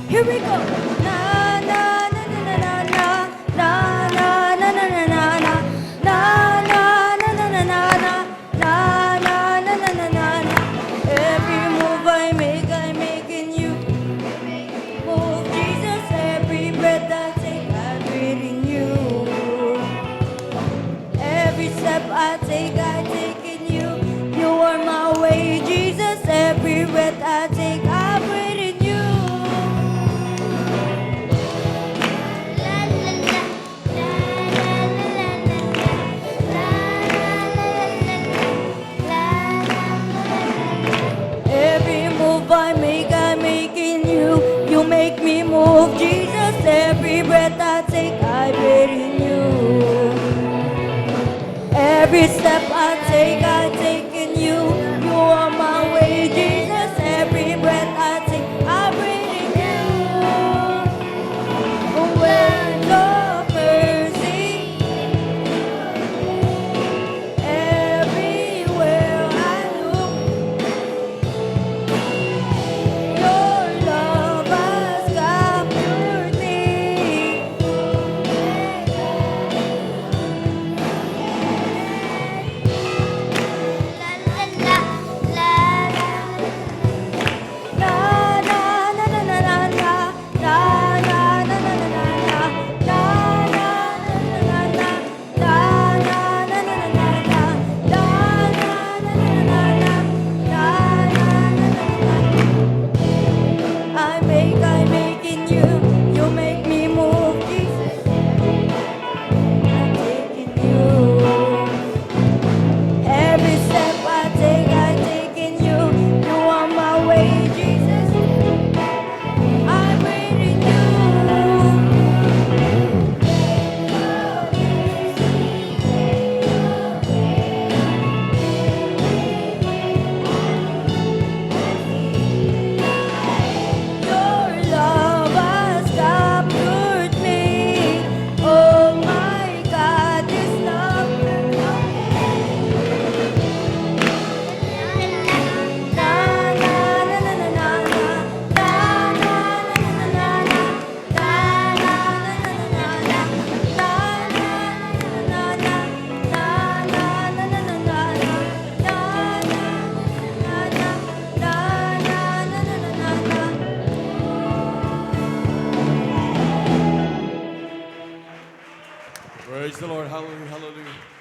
Here we go. Na na na na na na na na na na na na na na na na na na na na. Every move I make, I make in you. Move, Jesus. Every breath I take, I breathe in you. Every step I take in you. You are my way, Jesus. Every breath I take, I breathe in you. Every move I make in you. You make me move, Jesus. Every breath I take, I breathe in you. Every step I take in you. You are my way, Jesus. Every breath I take, I breathe in you. When of mercy, everywhere I look, your love has captured me. I make in you. You make me move, Jesus. I take in you. Every step I take in you. You are my way, Jesus. I wait in you. Your love has captured me. Oh my God, this love. Praise the Lord. Hallelujah. Hallelujah.